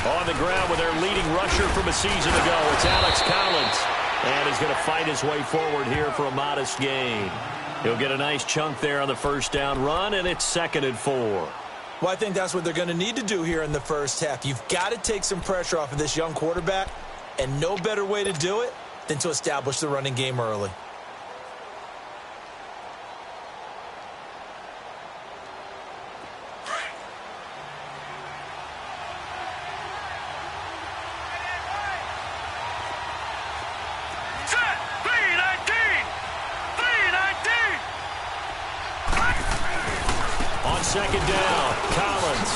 On the ground with their leading rusher from a season ago, it's Alex Collins. And he's going to fight his way forward here for a modest gain. He'll get a nice chunk there on the first down run, and it's 2nd and 4. Well, I think that's what they're going to need to do here in the first half. You've got to take some pressure off of this young quarterback, and no better way to do it than to establish the running game early. Second down, Collins.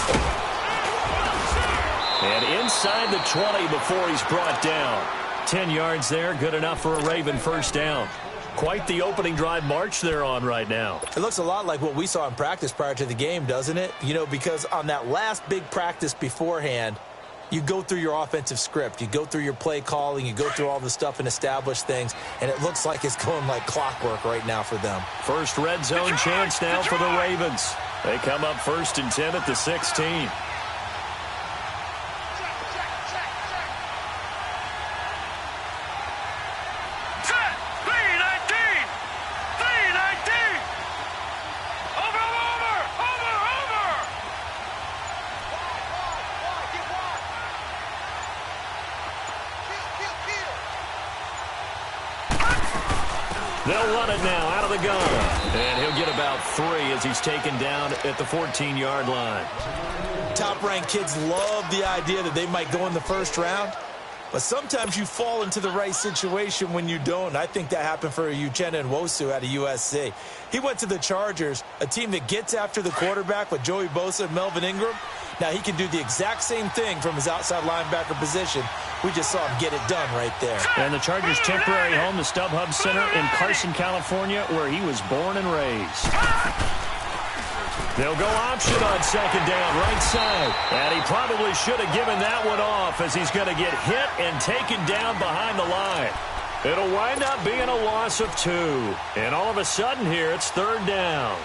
And inside the 20 before he's brought down. 10 yards there, good enough for a Raven first down. Quite the opening drive march they're on right now. It looks a lot like what we saw in practice prior to the game, doesn't it? You know, because on that last big practice beforehand, you go through your offensive script. You go through your play calling. You go through all the stuff and establish things. And it looks like it's going like clockwork right now for them. First red zone chance now for the Ravens. They come up 1st and 10 at the 16. They'll run it now out of the gun. And he'll get about 3 as he's taken down at the 14-yard line. Top-ranked kids love the idea that they might go in the first round. But sometimes you fall into the right situation when you don't. I think that happened for Uchenna Nwosu out of USC. He went to the Chargers, a team that gets after the quarterback with Joey Bosa and Melvin Ingram. Now he can do the exact same thing from his outside linebacker position. We just saw him get it done right there. And the Chargers' temporary home, the StubHub Center in Carson, California, where he was born and raised. They'll go option on second down, right side. And he probably should have given that one off as he's going to get hit and taken down behind the line. It'll wind up being a loss of 2. And all of a sudden here, it's 3rd down.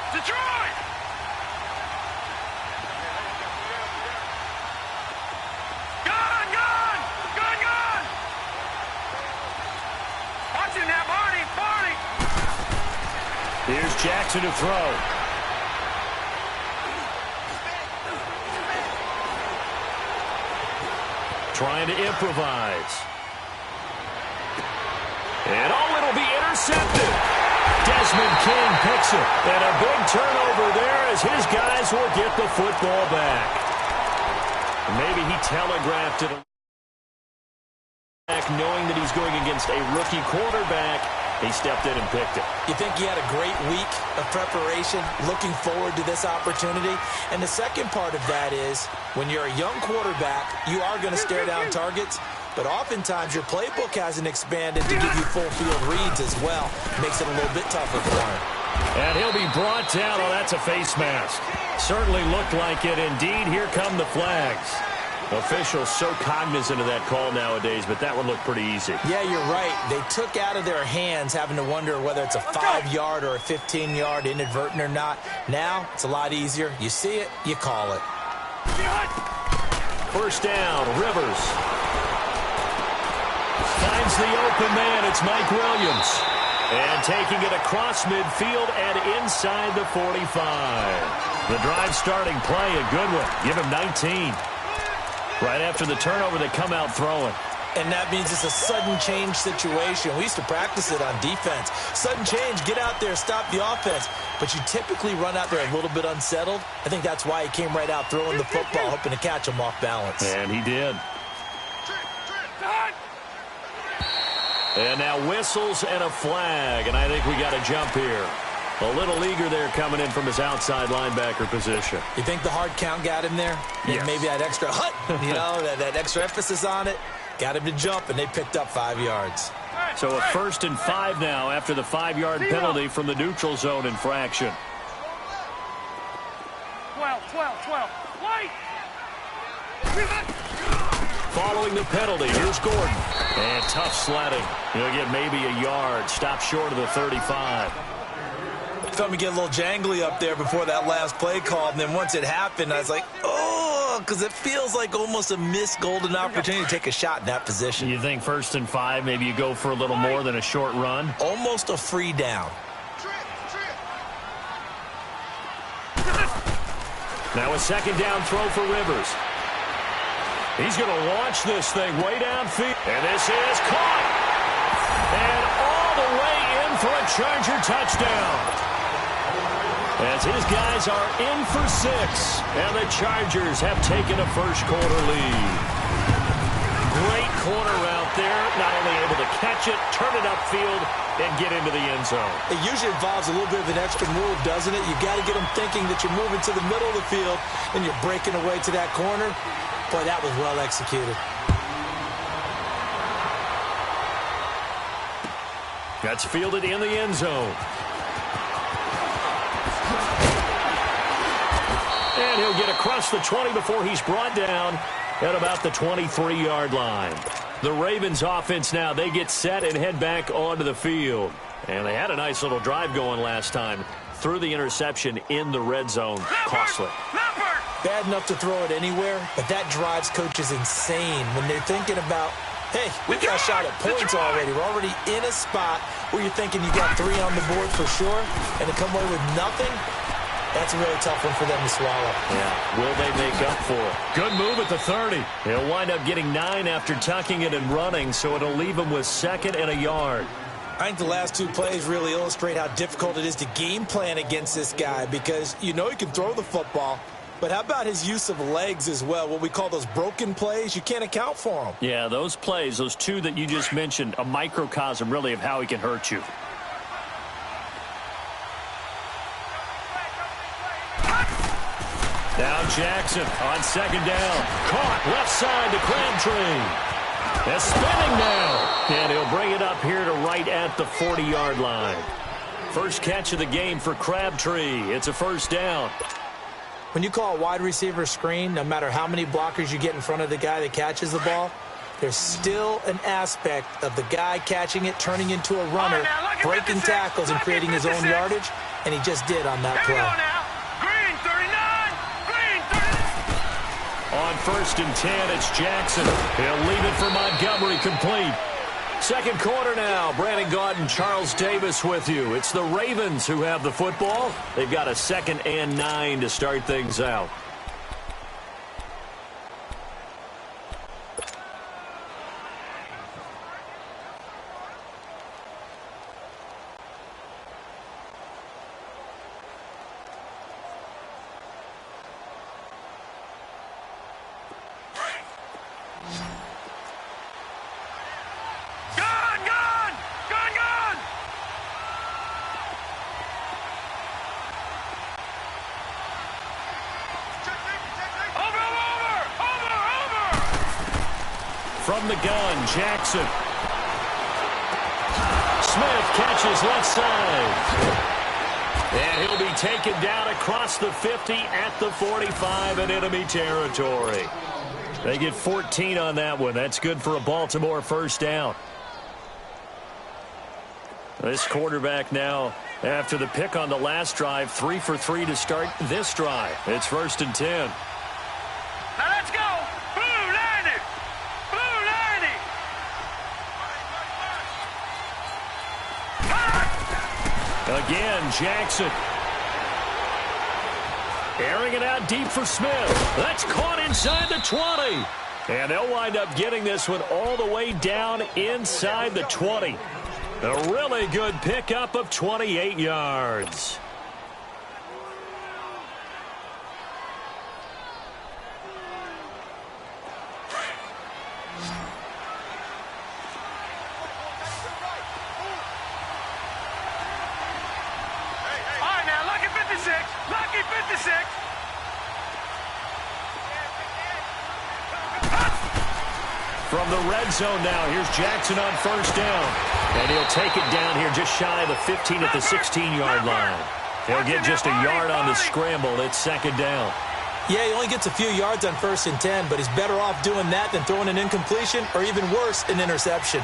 Detroit! Gun! Watching that, Barney! Here's Jackson to throw. Trying to improvise. And it'll be intercepted. Desmond King picks it. And a big turnover there as his guys will get the football back. Maybe he telegraphed it, knowing that he's going against a rookie quarterback. He stepped in and picked it. You think he had a great week of preparation, looking forward to this opportunity? And the second part of that is, when you're a young quarterback, you are going to stare down targets, but oftentimes your playbook hasn't expanded to give you full field reads as well. Makes it a little bit tougher for him. And he'll be brought down. Oh, that's a face mask. Certainly looked like it. Indeed, here come the flags. Officials so cognizant of that call nowadays, but that one looked pretty easy. Yeah, you're right. They took out of their hands having to wonder whether it's a 5-yard or a 15-yard, inadvertent or not. Now, it's a lot easier. You see it, you call it. First down, Rivers. Finds the open man. It's Mike Williams. And taking it across midfield and inside the 45. The drive starting play, a good one. Give him 19. Right after the turnover, they come out throwing. And that means it's a sudden change situation. We used to practice it on defense. Sudden change, get out there, stop the offense. But you typically run out there a little bit unsettled. I think that's why he came right out throwing the football, hoping to catch him off balance. And he did. And now whistles and a flag. And I think we got a jump here. A little eager there coming in from his outside linebacker position. You think the hard count got him there? Yes. Maybe that extra that extra emphasis on it. Got him to jump, and they picked up 5 yards. So a 1st and 5 now after the 5-yard penalty from the neutral zone infraction. 12. Wait! Following the penalty, here's Gordon. And tough sledding. He'll get maybe a yard. Stop short of the 35. Felt me get a little jangly up there before that last play call. And then once it happened, I was like, oh, because it feels like almost a missed golden opportunity to take a shot in that position. You think 1st and 5, maybe you go for a little more than a short run? Almost a free down. Now a 2nd down throw for Rivers. He's going to launch this thing way downfield. And this is caught. And all the way in for a Charger touchdown. As his guys are in for 6. And the Chargers have taken a first-quarter lead. Great corner route there. Not only able to catch it, turn it upfield, and get into the end zone. It usually involves a little bit of an extra move, doesn't it? You've got to get them thinking that you're moving to the middle of the field and you're breaking away to that corner. Boy, that was well executed. That's fielded in the end zone. And he'll get across the 20 before he's brought down at about the 23-yard line. The Ravens offense now, they get set and head back onto the field. And they had a nice little drive going last time. Threw the interception in the red zone. Costly. Bad enough to throw it anywhere, but that drives coaches insane when they're thinking about, hey, we've got a shot at points already. We're already in a spot where you're thinking you got 3 on the board for sure, and to come away with nothing, that's a really tough one for them to swallow. Yeah, will they make up for it? Good move at the 30. He'll wind up getting 9 after tucking it and running, so it'll leave him with 2nd and a yard. I think the last 2 plays really illustrate how difficult it is to game plan against this guy because you know he can throw the football, but how about his use of legs as well? What we call those broken plays, you can't account for them. Yeah, those plays, those 2 that you just mentioned, a microcosm really of how he can hurt you. Now Jackson on 2nd down. Caught left side to Crabtree. They're spinning now. And he'll bring it up here to right at the 40-yard line. First catch of the game for Crabtree. It's a 1st down. When you call a wide receiver screen, no matter how many blockers you get in front of the guy that catches the ball, there's still an aspect of the guy catching it, turning into a runner, breaking tackles and creating his own yardage, and he just did on that play. On 1st and 10, it's Jackson. He'll leave it for Montgomery, complete. 2nd quarter now. Brandon Gaudin, Charles Davis with you. It's the Ravens who have the football. They've got a 2nd and 9 to start things out. From the gun, Jackson. Smith catches left side. And he'll be taken down across the 50 at the 45 in enemy territory. They get 14 on that one. That's good for a Baltimore 1st down. This quarterback now, after the pick on the last drive, 3 for 3 to start this drive. It's 1st and 10. Now let's go. Blue 90. Blue 90. Again, Jackson. Airing it out deep for Smith. That's caught inside the 20. And they'll wind up getting this one all the way down inside the 20. A really good pickup of 28 yards. All right, now, lucky 56. Lucky 56. From the red zone now, here's Jackson on 1st down. And he'll take it down here just shy of the 15 at the 16-yard line. He'll get just a yard on the scramble. It's 2nd down. Yeah, he only gets a few yards on 1st and 10, but he's better off doing that than throwing an incompletion or even worse, an interception.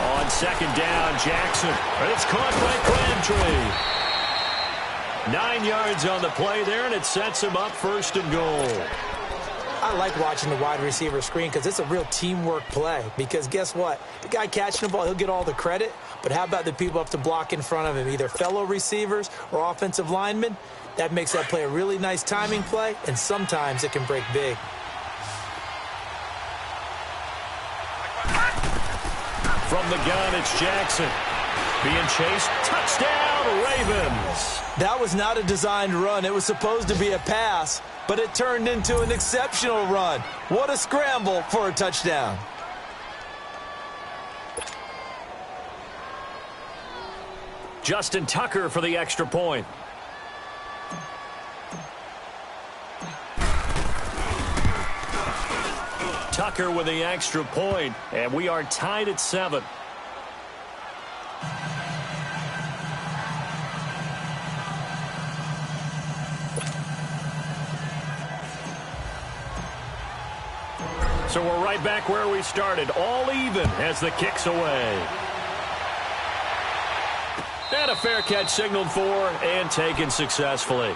On 2nd down, Jackson. It's caught by Crabtree. 9 yards on the play there, and it sets him up 1st and goal. I like watching the wide receiver screen because it's a real teamwork play. Because guess what? The guy catching the ball, he'll get all the credit. But how about the people up to block in front of him, either fellow receivers or offensive linemen? That makes that play a really nice timing play, and sometimes it can break big. From the gun, it's Jackson. Being chased, touchdown, Ravens. That was not a designed run. It was supposed to be a pass, but it turned into an exceptional run. What a scramble for a touchdown. Justin Tucker for the extra point. Tucker with the extra point, and we are tied at 7. So we're right back where we started, all even as the kick's away. And a fair catch signaled for and taken successfully.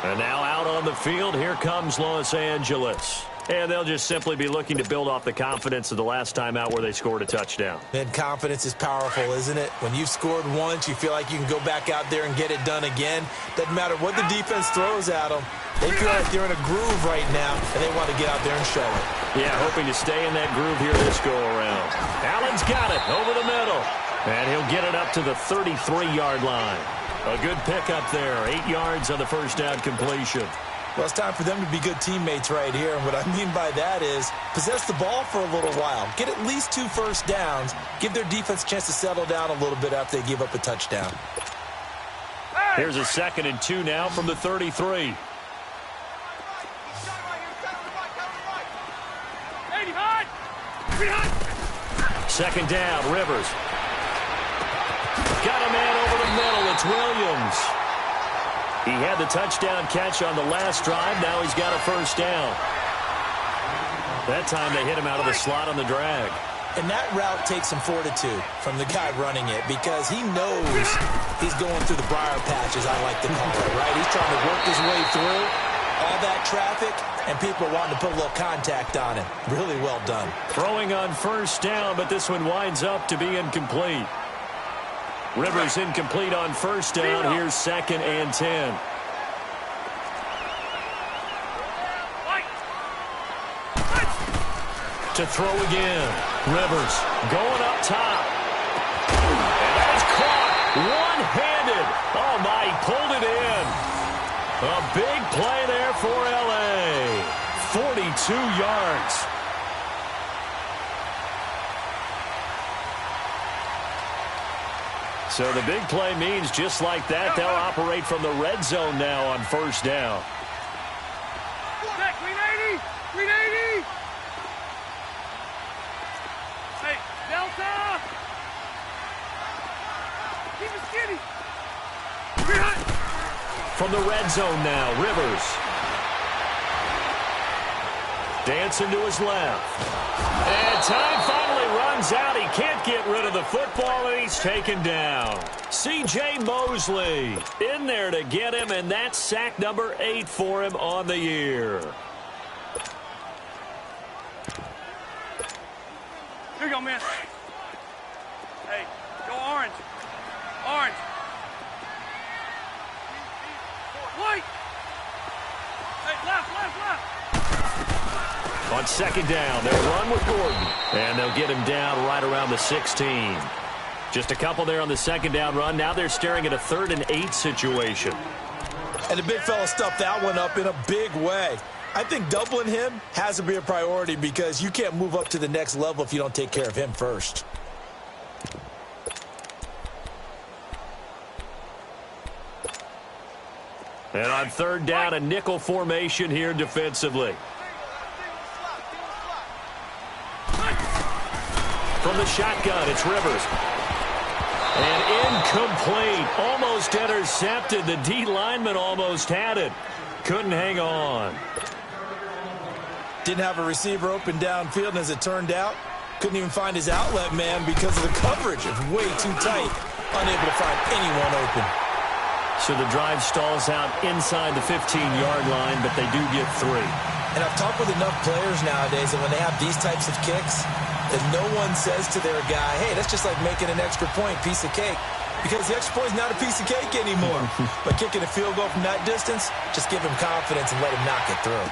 And now out on the field, here comes Los Angeles. And they'll just simply be looking to build off the confidence of the last time out where they scored a touchdown. And confidence is powerful, isn't it? When you've scored once, you feel like you can go back out there and get it done again. Doesn't matter what the defense throws at them. They feel like they're in a groove right now, and they want to get out there and show it. Yeah, hoping to stay in that groove here this go-around. Allen's got it over the middle. And he'll get it up to the 33-yard line. A good pickup there. 8 yards on the first down completion. Well, it's time for them to be good teammates right here. And what I mean by that is possess the ball for a little while. Get at least 2 first downs. Give their defense a chance to settle down a little bit after they give up a touchdown. Here's a 2nd and 2 now from the 33. Second down, Rivers. Got a man over the middle. It's Williams. He had the touchdown catch on the last drive. Now he's got a first down. That time they hit him out of the slot on the drag. And that route takes some fortitude from the guy running it because he knows he's going through the briar patch, as I like to call it, right? He's trying to work his way through all that traffic, and people are wanting to put a little contact on him. Really well done. Throwing on first down, but this one winds up to be incomplete. Rivers incomplete on first down. Here's 2nd and 10. To throw again. Rivers going up top. And that is caught one-handed. Oh, my, he pulled it in. A big play there for L.A. 42 yards. So the big play means just like that, they'll operate from the red zone now on first down. Green 80! Green 80! Hey, Delta! Keep it skinny! From the red zone now, Rivers. Dancing to his left. And time finally runs out. He can't get rid of the football, and he's taken down. C.J. Mosley in there to get him, and that's sack number 8 for him on the year. Here you go, man. Hey, go orange. Orange. White. Hey, left. On 2nd down, they'll run with Gordon, and they'll get him down right around the 16. Just a couple there on the 2nd down run. Now they're staring at a 3rd and 8 situation. And the big fella stuffed that one up in a big way. I think doubling him has to be a priority because you can't move up to the next level if you don't take care of him first. And on 3rd down, a nickel formation here defensively. From the shotgun, it's Rivers. And incomplete. Almost intercepted. The D lineman almost had it. Couldn't hang on. Didn't have a receiver open downfield, and as it turned out, couldn't even find his outlet man because of the coverage. It's way too tight. Unable to find anyone open. So the drive stalls out inside the 15-yard line, but they do get 3. And I've talked with enough players nowadays that when they have these types of kicks, that no one says to their guy, hey, that's just like making an extra point, piece of cake. Because the extra point is not a piece of cake anymore. But kicking a field goal from that distance, just give him confidence and let him knock it through.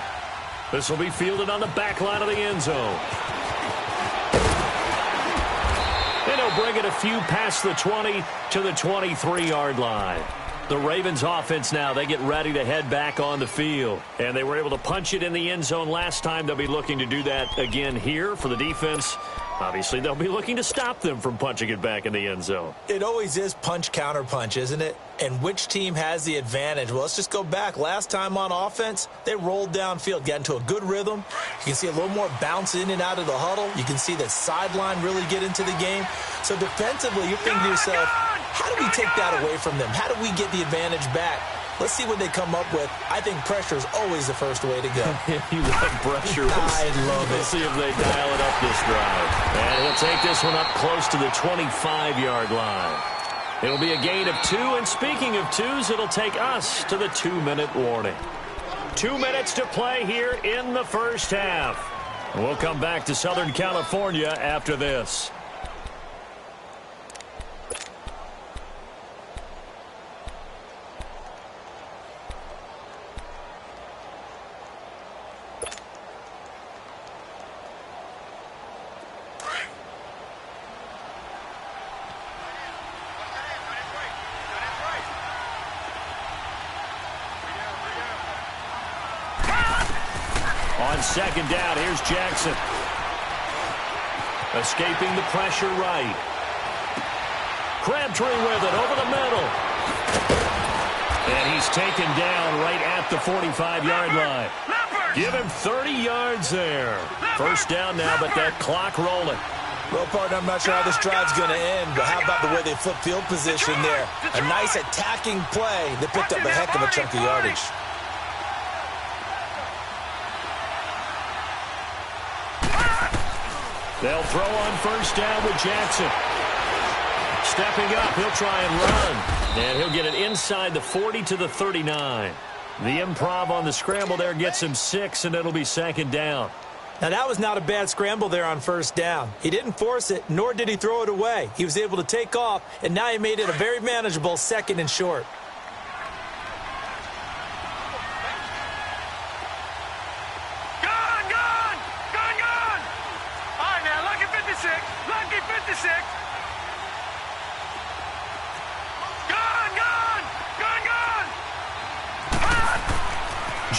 This will be fielded on the back line of the end zone. And he'll bring it a few past the 20 to the 23-yard line. The Ravens offense now, they get ready to head back on the field. And they were able to punch it in the end zone last time. They'll be looking to do that again here for the defense. Obviously, they'll be looking to stop them from punching it back in the end zone. It always is punch, counter punch, isn't it? And which team has the advantage? Well, let's just go back. Last time on offense, they rolled downfield, got into a good rhythm. You can see a little more bounce in and out of the huddle. You can see the sideline really get into the game. So defensively, you're thinking to yourself, how do we take that away from them? How do we get the advantage back? Let's see what they come up with. I think pressure is always the first way to go. You love pressure. I love it. We'll see if they dial it up this drive. And he'll take this one up close to the 25-yard line. It'll be a gain of 2, and speaking of 2s, it'll take us to the 2-minute warning. 2 minutes to play here in the first half. We'll come back to Southern California after this. On second down, here's Jackson. Escaping the pressure right. Crabtree with it over the middle. And he's taken down right at the 45-yard line. Give him 30 yards there. First down now, but that clock rolling. Well, partner, I'm not sure how this drive's going to end, but how about the way they flip field position there? A nice attacking play. They picked up a heck of a chunk of yardage. They'll throw on first down with Jackson. Stepping up, he'll try and run. And he'll get it inside the 40 to the 39. The improv on the scramble there gets him 6, and it'll be second down. Now, that was not a bad scramble there on first down. He didn't force it, nor did he throw it away. He was able to take off, and now he made it a very manageable 2nd and short.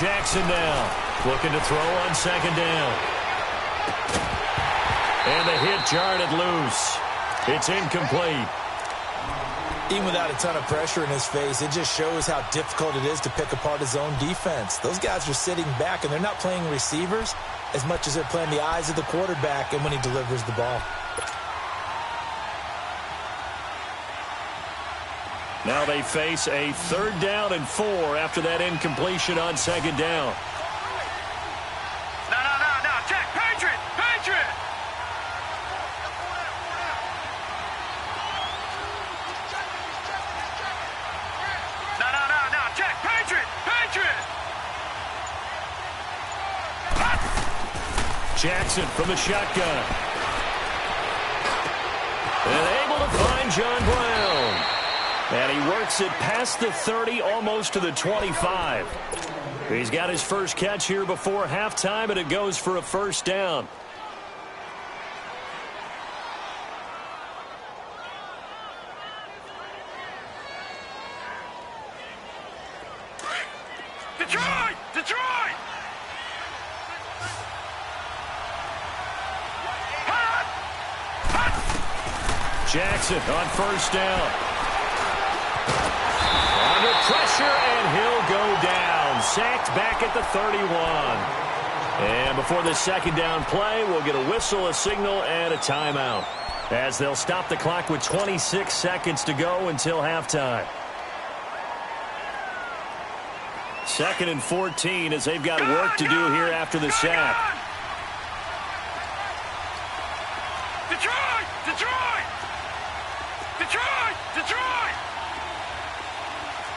Jackson now looking to throw on second down. And the hit jarred loose. It's incomplete. Even without a ton of pressure in his face, it just shows how difficult it is to pick apart his own defense. Those guys are sitting back, and they're not playing receivers as much as they're playing the eyes of the quarterback and when he delivers the ball. Now they face a 3rd down and 4 after that incompletion on second down. No, check, Patriot! No, check, Patriot! Jackson from the shotgun. And able to find John Brown. And he works it past the 30, almost to the 25. He's got his first catch here before halftime, and it goes for a first down. Detroit! Jackson on first down. Under pressure, and he'll go down. Sacked back at the 31. And before the second down play, we'll get a whistle, a signal, and a timeout. as they'll stop the clock with 26 seconds to go until halftime. 2nd and 14 as they've got work to do here after the sack. Detroit! Detroit! Detroit! Detroit!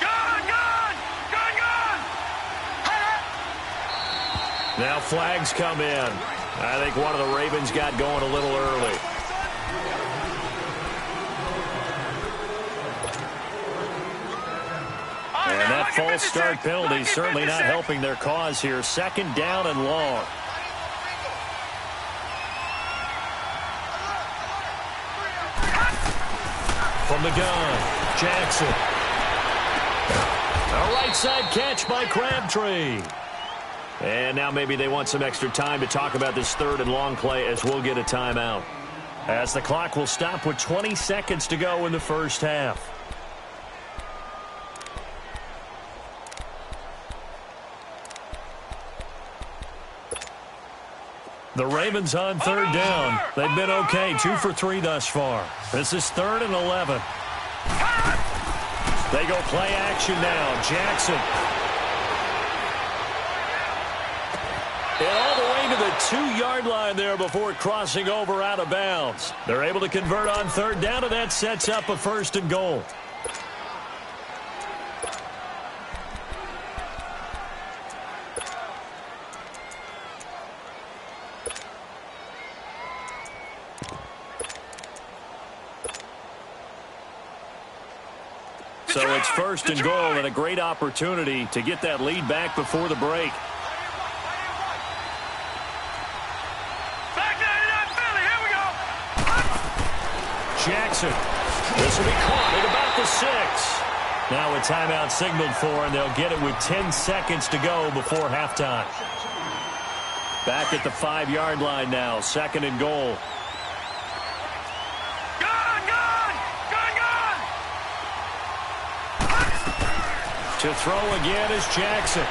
Gun! Gun! Gun! Gun! Now flags come in. I think one of the Ravens got going a little early. And that false start penalty certainly not helping their cause here. 2nd down and long. From the gun, Jackson. A right side catch by Crabtree. And now maybe they want some extra time to talk about this 3rd and long play as we'll get a timeout. As the clock will stop with 20 seconds to go in the first half. The Ravens on 3rd down. They've been okay, 2 for 3 thus far. This is 3rd and 11. They go play action now. Jackson. And all the way to the 2-yard line there before crossing over out of bounds. They're able to convert on 3rd down, and that sets up a 1st and goal. So it's 1st and goal and a great opportunity to get that lead back before the break. Jackson. This will be caught at about the 6. Now a timeout signaled for, and they'll get it with 10 seconds to go before halftime. Back at the 5-yard line now, 2nd and goal. To throw again is Jackson.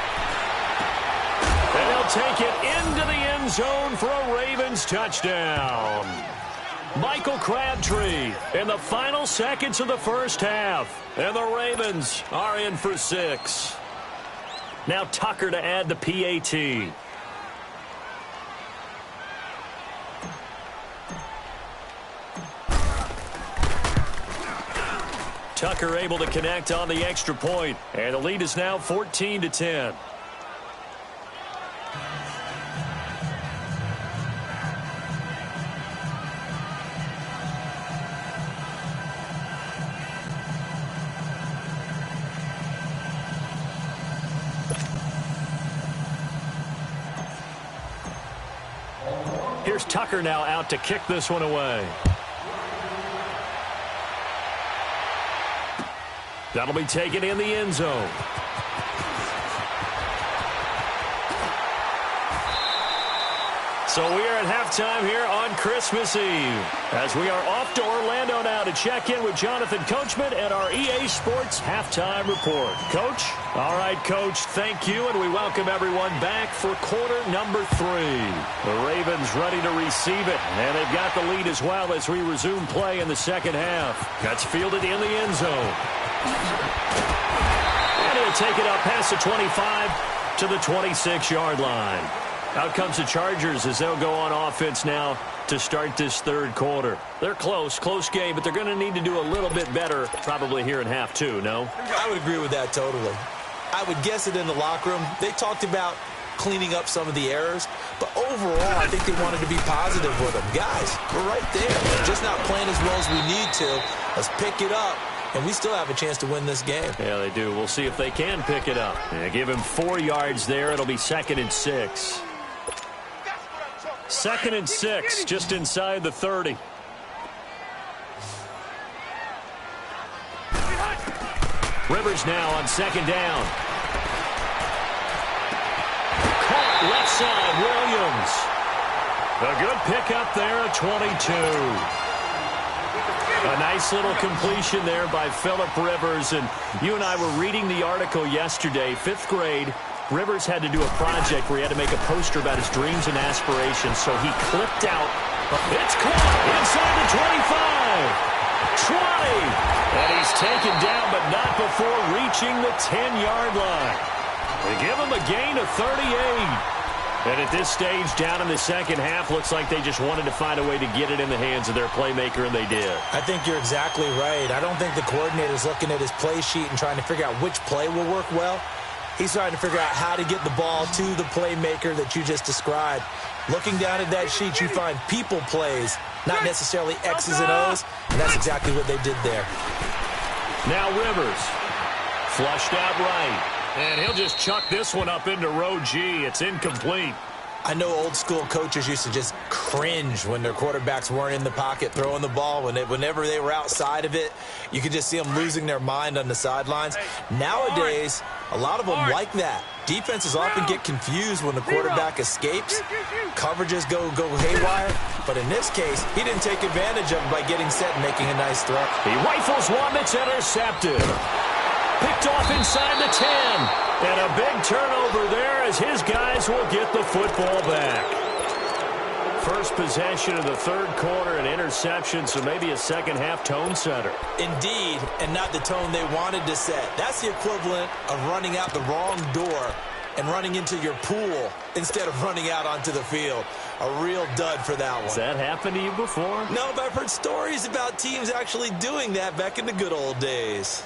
And he'll take it into the end zone for a Ravens touchdown. Michael Crabtree in the final seconds of the first half. And the Ravens are in for 6. Now Tucker to add the PAT. Tucker able to connect on the extra point, and the lead is now 14-10. Here's Tucker now out to kick this one away. That'll be taken in the end zone. So we are at halftime here on Christmas Eve, as we are off to Orlando now to check in with Jonathan Coachman at our EA Sports Halftime Report. Coach? All right, Coach, thank you, and we welcome everyone back for quarter number 3. The Ravens ready to receive it, and they've got the lead as well as we resume play in the second half. That's fielded in the end zone. And he'll take it up past the 25 to the 26-yard line. Out comes the Chargers as they'll go on offense now to start this third quarter. They're close game, but they're going to need to do a little bit better probably here in half 2, no? I would agree with that totally. I would guess it in the locker room. They talked about cleaning up some of the errors, but overall, I think they wanted to be positive with them. Guys, we're right there. Just not playing as well as we need to. Let's pick it up. And we still have a chance to win this game. Yeah, they do. We'll see if they can pick it up. Yeah, give him 4 yards there. It'll be 2nd and 6. 2nd and 6, just inside the 30. Rivers now on 2nd down. Caught left side, Williams. A good pickup there at 22. A nice little completion there by Phillip Rivers. And you and I were reading the article yesterday, 5th grade. Rivers had to do a project where he had to make a poster about his dreams and aspirations. So he clipped out It's caught inside the 25. 20. And he's taken down, but not before reaching the 10-yard line. They give him a gain of 38. And at this stage, down in the second half, looks like they just wanted to find a way to get it in the hands of their playmaker, and they did. I think you're exactly right. I don't think the coordinator's looking at his play sheet and trying to figure out which play will work well. He's trying to figure out how to get the ball to the playmaker that you just described. Looking down at that sheet, you find people plays, not necessarily X's and O's, and that's exactly what they did there. Now Rivers, flushed out right. And he'll just chuck this one up into row G. It's incomplete. I know old school coaches used to just cringe when their quarterbacks weren't in the pocket throwing the ball. Whenever they were outside of it, you could just see them losing their mind on the sidelines. Nowadays, a lot of them like that. Defenses often get confused when the quarterback escapes. Coverages go haywire. But in this case, he didn't take advantage of it by getting set and making a nice throw. He rifles one that's intercepted. Picked off inside the 10. And a big turnover there as his guys will get the football back. First possession of the third quarter, an interception, so maybe a second-half tone setter. Indeed, and not the tone they wanted to set. That's the equivalent of running out the wrong door and running into your pool instead of running out onto the field. A real dud for that one. Has that happened to you before? No, but I've heard stories about teams actually doing that back in the good old days.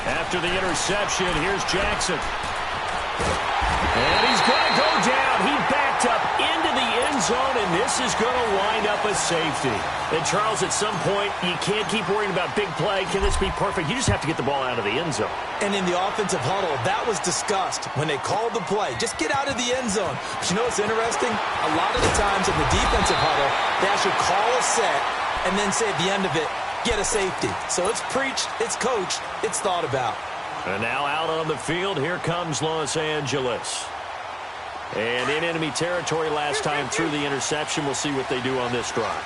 After the interception, here's Jackson. And he's going to go down. He backed up into the end zone, and this is going to wind up a safety. And, Charles, at some point, you can't keep worrying about big play. Can this be perfect? You just have to get the ball out of the end zone. And in the offensive huddle, that was discussed when they called the play. Just get out of the end zone. But you know what's interesting? A lot of the times in the defensive huddle, they actually call a set and then say at the end of it, get a safety. So it's preached, it's coached, it's thought about. And now out on the field, here comes Los Angeles. And in enemy territory last time through the interception. We'll see what they do on this drive.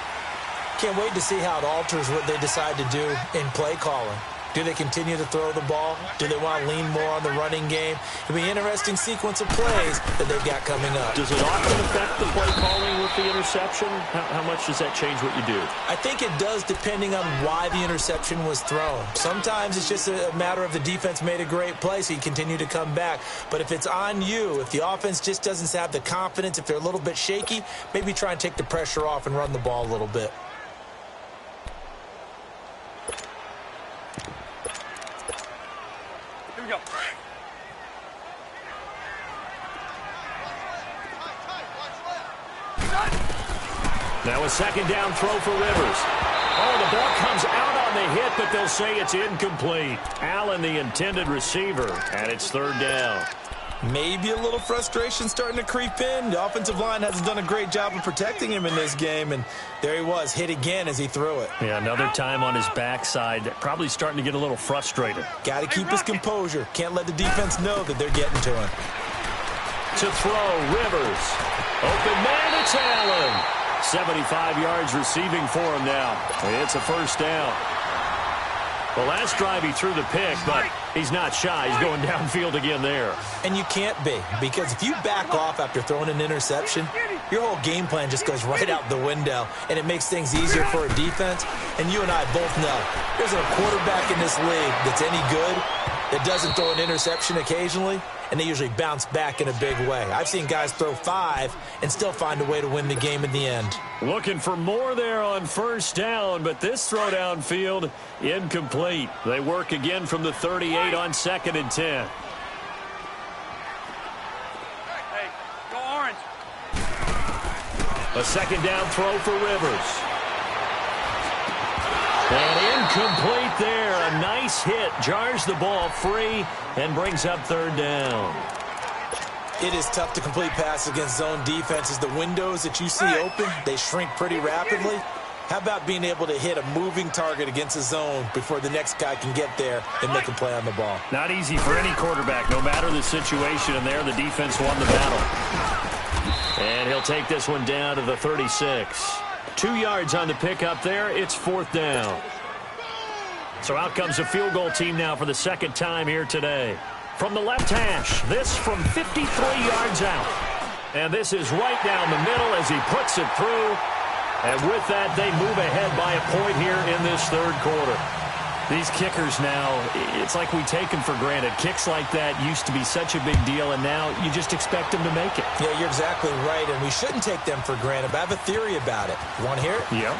Can't wait to see how it alters what they decide to do in play calling. Do they continue to throw the ball? Do they want to lean more on the running game? It'll be an interesting sequence of plays that they've got coming up. Does it often affect the play calling with the interception? How much does that change what you do? I think it does depending on why the interception was thrown. Sometimes it's just a matter of the defense made a great play, so you continue to come back. But if it's on you, if the offense just doesn't have the confidence, if they're a little bit shaky, maybe try and take the pressure off and run the ball a little bit. Go. Now a second down throw for Rivers. Oh, the ball comes out on the hit, but they'll say it's incomplete. Allen, the intended receiver, and it's third down. Maybe a little frustration starting to creep in. The offensive line hasn't done a great job of protecting him in this game, and there he was, hit again as he threw it. Yeah, another time on his backside, probably starting to get a little frustrated. Got to keep his composure. Can't let the defense know that they're getting to him. To throw, Rivers. Open man, it's Allen. 75 yards receiving for him now. It's a first down. The last drive he threw the pick, but he's not shy. He's going downfield again there. And you can't be, because if you back off after throwing an interception, your whole game plan just goes right out the window, and it makes things easier for a defense. And you and I both know there's a quarterback in this league that's any good that doesn't throw an interception occasionally, and they usually bounce back in a big way. I've seen guys throw 5 and still find a way to win the game in the end. Looking for more there on first down, but this throw downfield, incomplete. They work again from the 38 on 2nd and 10. Hey, go orange. A second down throw for Rivers. And incomplete there. A nice hit. Jars the ball free and brings up third down. It is tough to complete passes against zone defenses. The windows that you see open, they shrink pretty rapidly. How about being able to hit a moving target against a zone before the next guy can get there and make a play on the ball? Not easy for any quarterback, no matter the situation, and there the defense won the battle. And he'll take this one down to the 36. 2 yards on the pickup there. It's 4th down. So out comes the field goal team now for the second time here today. From the left hash, this from 53 yards out. And this is right down the middle as he puts it through. And with that, they move ahead by a point here in this third quarter. These kickers now, it's like we take them for granted. Kicks like that used to be such a big deal, and now you just expect them to make it. Yeah, you're exactly right, and we shouldn't take them for granted, but I have a theory about it. You want to hear it? Yep.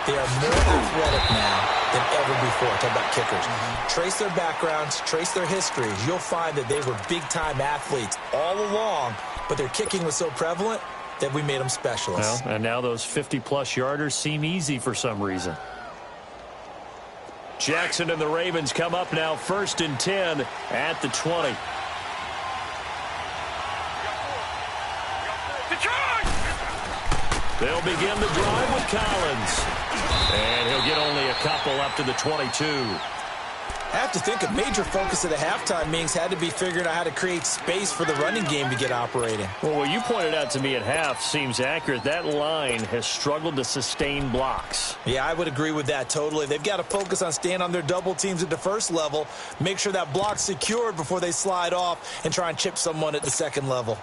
They are more athletic now than ever before. Talk about kickers. Trace their backgrounds, trace their histories. You'll find that they were big-time athletes all along, but their kicking was so prevalent that we made them specialists. Well, and now those 50-plus yarders seem easy for some reason. Jackson and the Ravens come up now 1st and 10 at the 20. They'll begin the drive with Collins. And he'll get only a couple up to the 22. I have to think a major focus of the halftime meetings had to be figuring out how to create space for the running game to get operating. Well, what you pointed out to me at half seems accurate. That line has struggled to sustain blocks. Yeah, I would agree with that totally. They've got to focus on staying on their double teams at the first level, make sure that block's secured before they slide off and try and chip someone at the second level.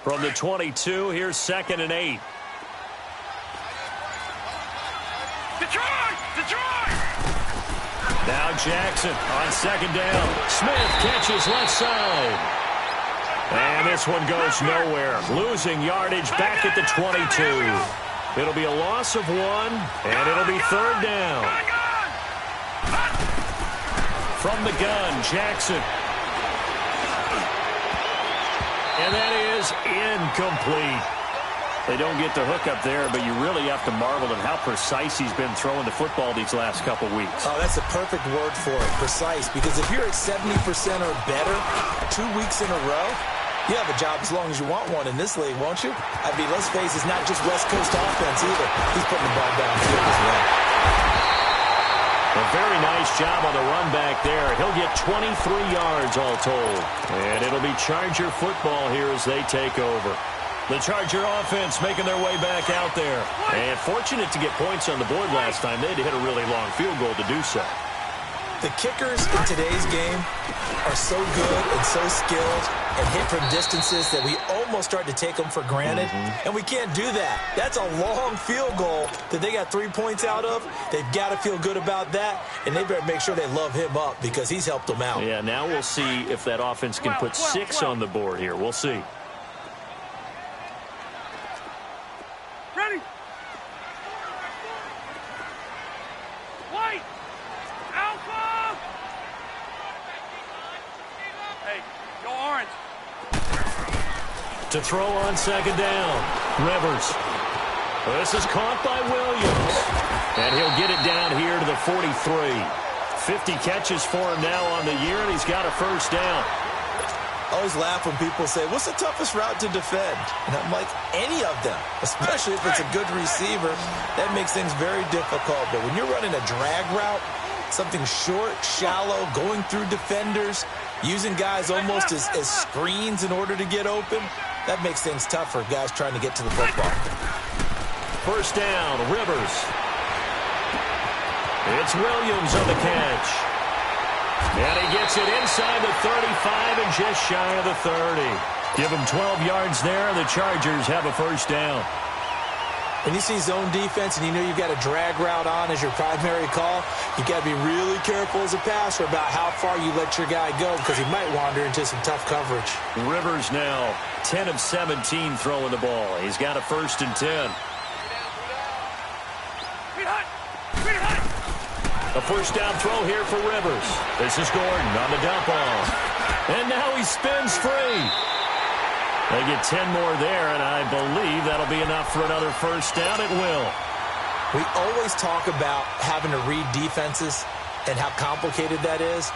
From the 22, here's 2nd and 8. Detroit! Now Jackson on 2nd down. Smith catches left side. And this one goes nowhere. Losing yardage back at the 22. It'll be a loss of 1, and it'll be 3rd down. From the gun, Jackson. And that is incomplete. They don't get the hook up there, but you really have to marvel at how precise he's been throwing the football these last couple weeks. Oh, that's a perfect word for it, precise, because if you're at 70% or better 2 weeks in a row, you have a job as long as you want one in this league, won't you? I mean, let's face it, it's not just West Coast offense either. He's putting the ball downfield as well. A very nice job on the run back there. He'll get 23 yards all told. And it'll be Charger football here as they take over. The Charger offense making their way back out there. And fortunate to get points on the board last time. They had to hit a really long field goal to do so. The kickers in today's game are so good and so skilled and hit from distances that we almost start to take them for granted. And we can't do that. That's a long field goal that they got 3 points out of. They've got to feel good about that, and they better make sure they love him up because he's helped them out. Yeah, now we'll see if that offense can put 6 on the board here. We'll see. Ready? White! Alpha! Hey, go orange. To throw on 2nd down, Rivers. This is caught by Williams. And he'll get it down here to the 43. 50 catches for him now on the year, and he's got a 1st down. I always laugh when people say, what's the toughest route to defend? And I'm like, any of them, especially if it's a good receiver. That makes things very difficult. But when you're running a drag route, something short, shallow, going through defenders, using guys almost as screens in order to get open, that makes things tough for guys trying to get to the football. 1st down, Rivers. It's Williams on the catch. And he gets it inside the 35 and just shy of the 30. Give him 12 yards there, and the Chargers have a 1st down. When you see zone defense and you know you've got a drag route on as your primary call, you've got to be really careful as a passer about how far you let your guy go because he might wander into some tough coverage. Rivers now 10 of 17 throwing the ball. He's got a 1st and 10. A 1st down throw here for Rivers. This is Gordon on the dump off. And now he spins free. They get 10 more there, and I believe that'll be enough for another 1st down. It will. We always talk about having to read defenses and how complicated that is.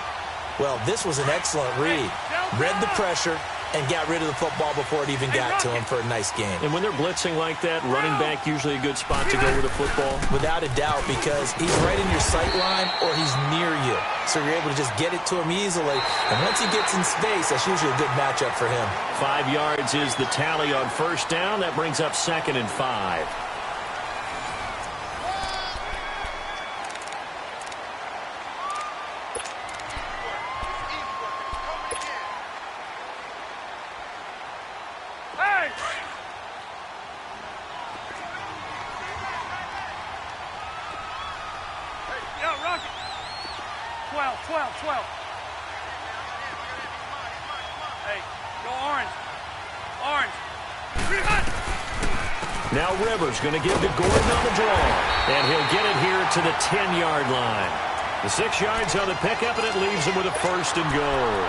Well, this was an excellent read. Read the pressure, and got rid of the football before it even got to him for a nice gain. And when they're blitzing like that, running back usually a good spot to go with the football? Without a doubt, because he's right in your sight line or he's near you. So you're able to just get it to him easily. And once he gets in space, that's usually a good matchup for him. 5 yards is the tally on first down. That brings up 2nd and 5. Now Rivers going to give to Gordon on the draw. And he'll get it here to the 10-yard line. The 6 yards on the pickup, and it leaves him with a 1st and goal.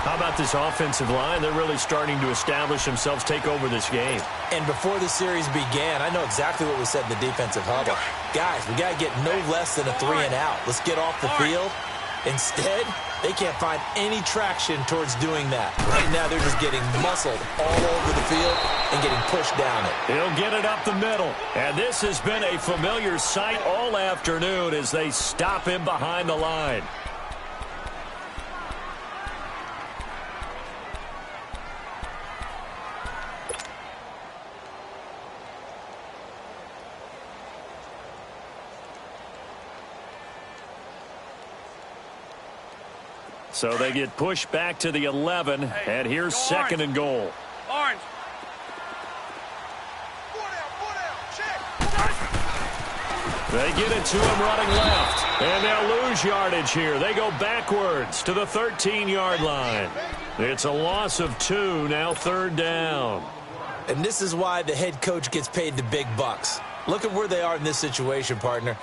How about this offensive line? They're really starting to establish themselves, take over this game. And before the series began, I know exactly what we said in the defensive huddle. Guys, we got to get no less than a 3 and out. Let's get off the field. Instead, they can't find any traction towards doing that. Right now, they're just getting muscled all over the field and getting pushed down it. He'll get it up the middle. And this has been a familiar sight all afternoon as they stop him behind the line. So they get pushed back to the 11, and here's 2nd and goal. Orange. They get it to him running left, and they'll lose yardage here. They go backwards to the 13-yard line. It's a loss of 2, now 3rd down. And this is why the head coach gets paid the big bucks. Look at where they are in this situation, partner.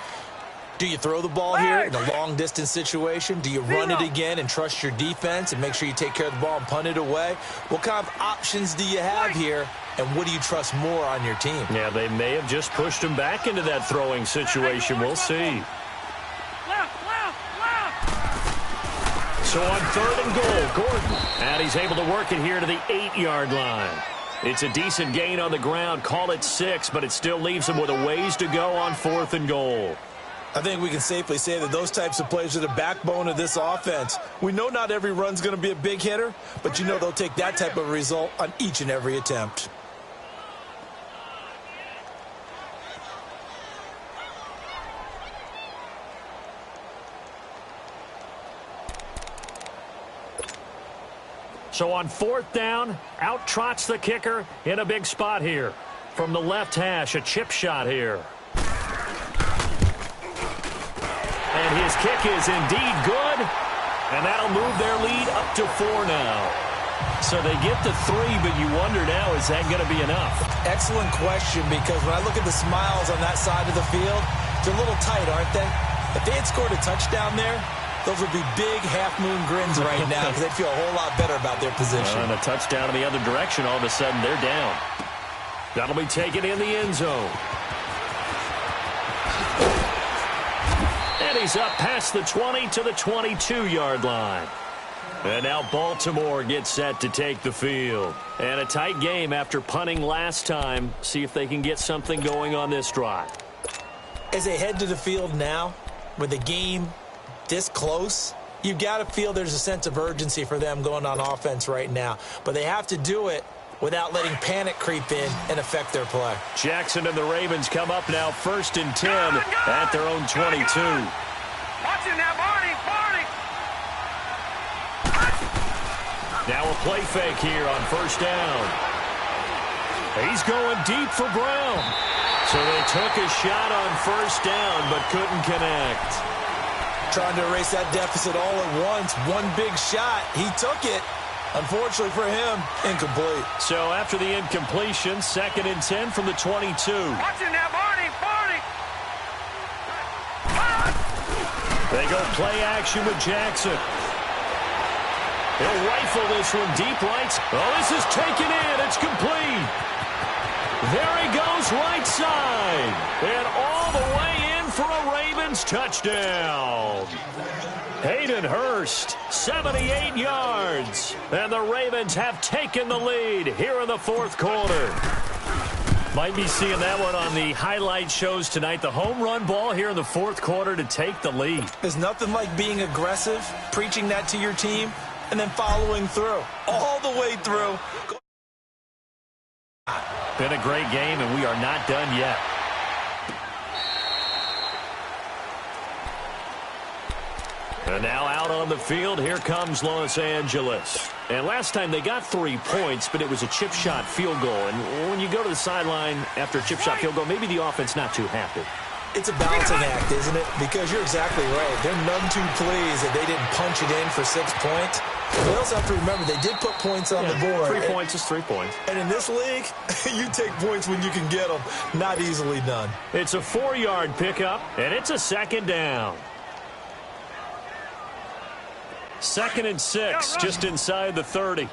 Do you throw the ball here in a long-distance situation? Do you run it again and trust your defense and make sure you take care of the ball and punt it away? What kind of options do you have here, and what do you trust more on your team? Yeah, they may have just pushed him back into that throwing situation. We'll see. So on 3rd and goal, Gordon. And he's able to work it here to the 8-yard line. It's a decent gain on the ground. Call it 6, but it still leaves him with a ways to go on 4th and goal. I think we can safely say that those types of plays are the backbone of this offense. We know not every run's going to be a big hitter, but you know they'll take that type of result on each and every attempt. So on 4th down, out trots the kicker in a big spot here. From the left hash, a chip shot here. And his kick is indeed good, and that'll move their lead up to 4 now. So they get the 3, but you wonder now, is that going to be enough? Excellent question, because when I look at the smiles on that side of the field, they're a little tight, aren't they? If they had scored a touchdown there, those would be big half-moon grins right now because they'd feel a whole lot better about their position. And a touchdown in the other direction, all of a sudden they're down. That'll be taken in the end zone. And he's up past the 20 to the 22-yard line. And now Baltimore gets set to take the field. And a tight game after punting last time. See if they can get something going on this drive. As they head to the field now, with the game this close, you've got to feel there's a sense of urgency for them going on offense right now. But they have to do it without letting panic creep in and affect their play. Jackson and the Ravens come up now 1st and 10 at their own 22. Watch it now, Barney. Now a play fake here on 1st down. He's going deep for Brown. So they took a shot on 1st down but couldn't connect. Trying to erase that deficit all at once. One big shot. He took it. Unfortunately for him, incomplete. So after the incompletion, 2nd and 10 from the 22. Watch it now, Barney. They go play action with Jackson. He'll rifle this one deep right. Oh, this is taken in. It's complete. There he goes right side. And all the way in for a Ravens touchdown. Hayden Hurst, 78 yards. And the Ravens have taken the lead here in the fourth quarter. Might be seeing that one on the highlight shows tonight. The home run ball here in the fourth quarter to take the lead. There's nothing like being aggressive, preaching that to your team, and then following through. All the way through. Been a great game, and we are not done yet. And now out on the field, here comes Los Angeles. And last time they got 3 points, but it was a chip shot field goal. And when you go to the sideline after a chip shot field goal, maybe the offense not too happy. It's a balancing act, isn't it? Because you're exactly right. They're none too pleased that they didn't punch it in for 6 points. They also have to remember they did put points on the board. 3 points is 3 points. And in this league, you take points when you can get them. Not easily done. It's a 4-yard pickup, and it's a second down. 2nd and 6, just inside the 30.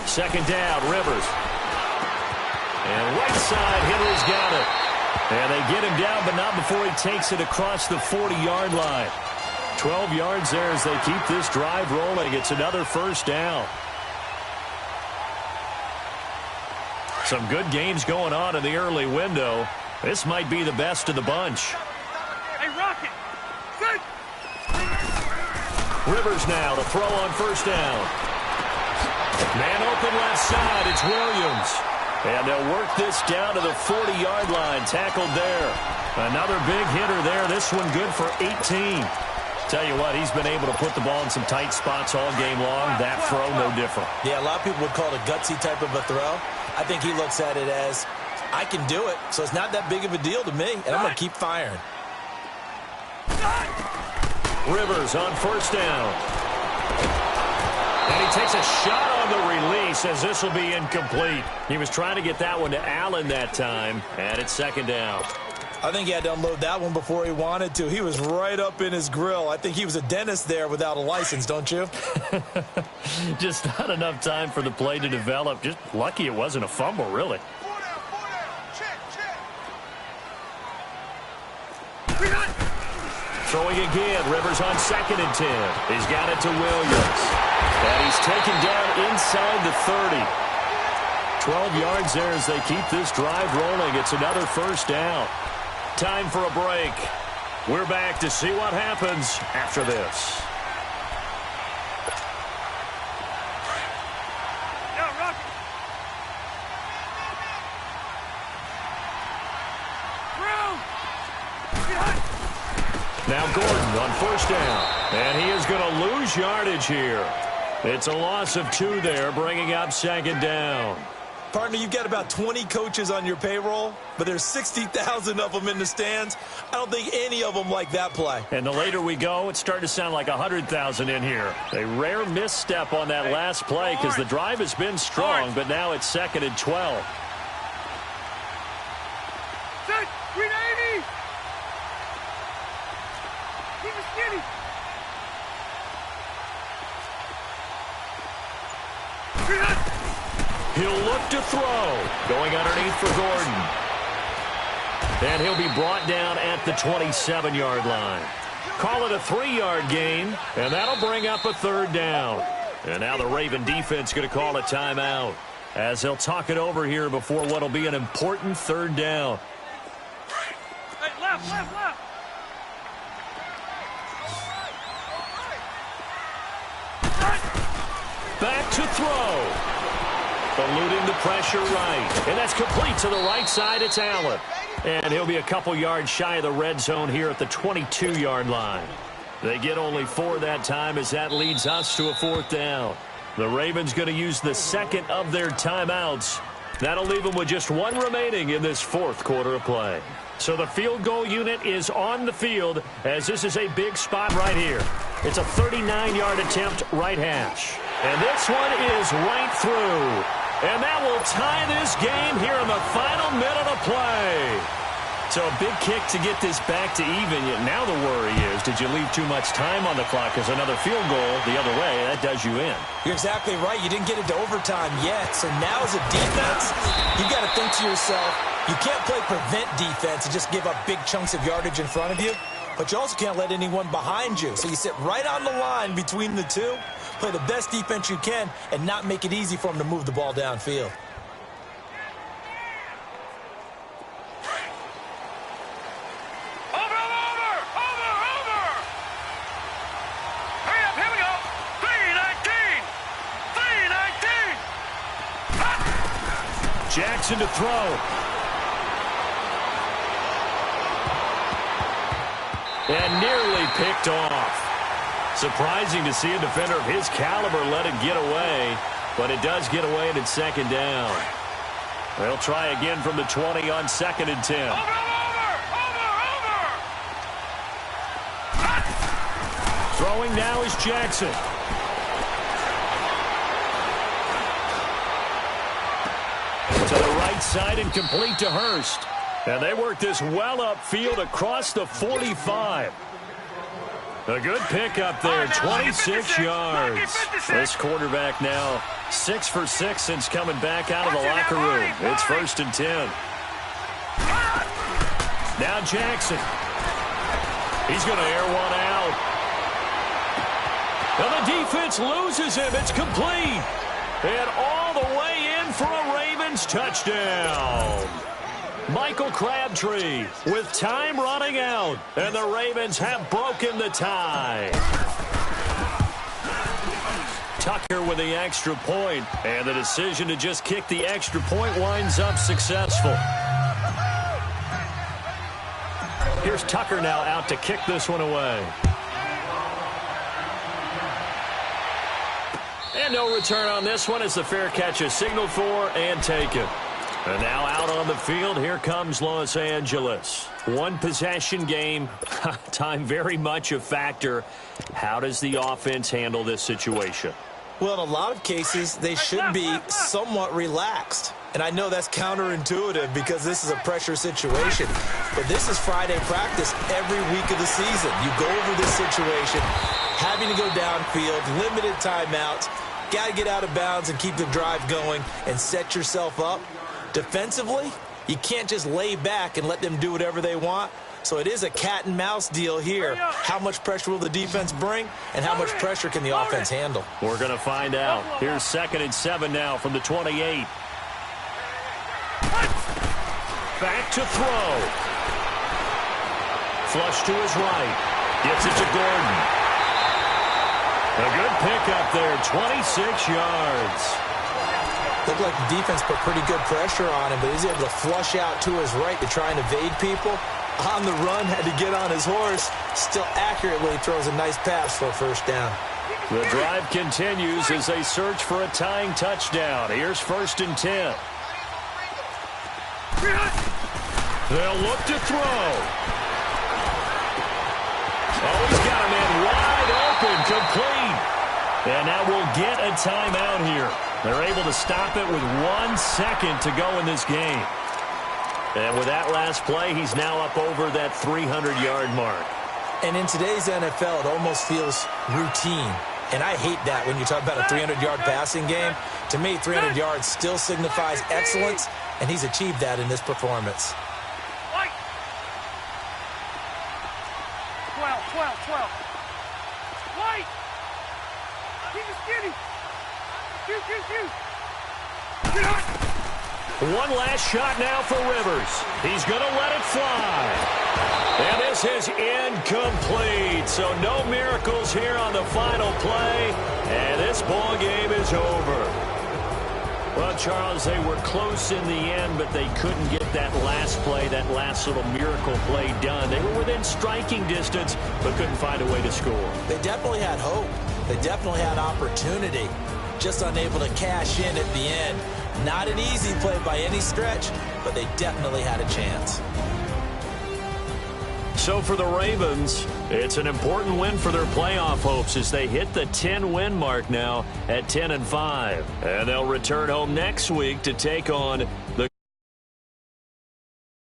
Second down, Rivers. And right side, Hitler's got it. And they get him down, but not before he takes it across the 40-yard line. 12 yards there as they keep this drive rolling. It's another first down. Some good games going on in the early window. This might be the best of the bunch. Hey, Rocket! Good! Rivers now to throw on first down. Man open left side, it's Williams. And they'll work this down to the 40-yard line, tackled there. Another big hitter there, this one good for 18. Tell you what, he's been able to put the ball in some tight spots all game long. That throw, no different. Yeah, a lot of people would call it a gutsy type of a throw. I think he looks at it as, I can do it, so it's not that big of a deal to me, and I'm going to keep firing. Rivers on first down. And he takes a shot on the release as this will be incomplete. He was trying to get that one to Allen that time, and it's second down. I think he had to unload that one before he wanted to. He was right up in his grill. I think he was a dentist there without a license, don't you? Just not enough time for the play to develop. Just lucky it wasn't a fumble, really. Throwing again, Rivers on 2nd and 10. He's got it to Williams. And he's taken down inside the 30. 12 yards there as they keep this drive rolling. It's another first down. Time for a break. We're back to see what happens after this. Now Gordon on first down. And he is going to lose yardage here. It's a loss of 2 there, bringing up second down. Partner, you've got about 20 coaches on your payroll, but there's 60,000 of them in the stands. I don't think any of them like that play. And the later we go, it's starting to sound like 100,000 in here. A rare misstep on that last play because the drive has been strong, but now it's 2nd and 12. Set! Green 80! Keep it skinny! He'll look to throw. Going underneath for Gordon. And he'll be brought down at the 27-yard line. Call it a 3-yard gain, and that'll bring up a third down. And now the Raven defense going to call a timeout as they'll talk it over here before what'll be an important third down. Hey, left, left, left! Back to throw. Eluding the pressure right. And that's complete to the right side. It's Allen. And he'll be a couple yards shy of the red zone here at the 22-yard line. They get only 4 that time as that leads us to a fourth down. The Ravens going to use the second of their timeouts. That'll leave them with just 1 remaining in this fourth quarter of play. So the field goal unit is on the field as this is a big spot right here. It's a 39-yard attempt right hash. And this one is right through. And that will tie this game here in the final minute of play. So a big kick to get this back to even. Now the worry is, did you leave too much time on the clock? Because another field goal the other way, that does you in. You're exactly right. You didn't get it to overtime yet. So now as a defense, you got to think to yourself, you can't play prevent defense and just give up big chunks of yardage in front of you. But you also can't let anyone behind you. So you sit right on the line between the two, play the best defense you can, and not make it easy for them to move the ball downfield. Jackson to throw. And nearly picked off. Surprising to see a defender of his caliber let it get away, but it does get away and it's second down. They'll try again from the 20 on 2nd and 10. Throwing now is Jackson. To the right side and complete to Hurst. And they work this well upfield across the 45. A good pickup there, 26 yards. This quarterback now 6 for 6 since coming back out of the locker room. It's 1st and 10. Now Jackson. He's going to air one out. And the defense loses him. It's complete. And all the way in for a Ravens touchdown. Michael Crabtree with time running out. And the Ravens have broken the tie. Tucker with the extra point. And the decision to just kick the extra point winds up successful. Here's Tucker now out to kick this one away. And no return on this one as the fair catch is signaled for and taken. And now out on the field, here comes Los Angeles. One possession game, time very much a factor. How does the offense handle this situation? Well, in a lot of cases, they should be somewhat relaxed. And I know that's counterintuitive because this is a pressure situation. But this is Friday practice every week of the season. You go over this situation, having to go downfield, limited timeouts, got to get out of bounds and keep the drive going and set yourself up. Defensively, you can't just lay back and let them do whatever they want. So it is a cat and mouse deal here. How much pressure will the defense bring and how much pressure can the offense handle? We're going to find out. Here's 2nd and 7 now from the 28. Back to throw. Flush to his right. Gets it to Gordon. A good pickup there, 26 yards. Looked like the defense put pretty good pressure on him, but he's able to flush out to his right to try and evade people. On the run, had to get on his horse. Still accurately throws a nice pass for a first down. The drive continues as they search for a tying touchdown. Here's 1st and 10. They'll look to throw. Oh, he's got a man wide open, complete. And now we'll get a timeout here. They're able to stop it with 1 second to go in this game. And with that last play, he's now up over that 300-yard mark. And in today's NFL, it almost feels routine. And I hate that when you talk about a 300-yard passing game. To me, 300 yards still signifies excellence, and he's achieved that in this performance. 12. White! Keep it skinny! Shoot! One last shot now for Rivers. He's going to let it fly. And this is incomplete. So no miracles here on the final play. And this ball game is over. Well, Charles, they were close in the end, but they couldn't get that last play, that last little miracle play done. They were within striking distance, but couldn't find a way to score. They definitely had hope. They definitely had opportunity. Just unable to cash in at the end. Not an easy play by any stretch, but they definitely had a chance. So for the Ravens, it's an important win for their playoff hopes as they hit the 10-win mark now at 10-5. And they'll return home next week to take on the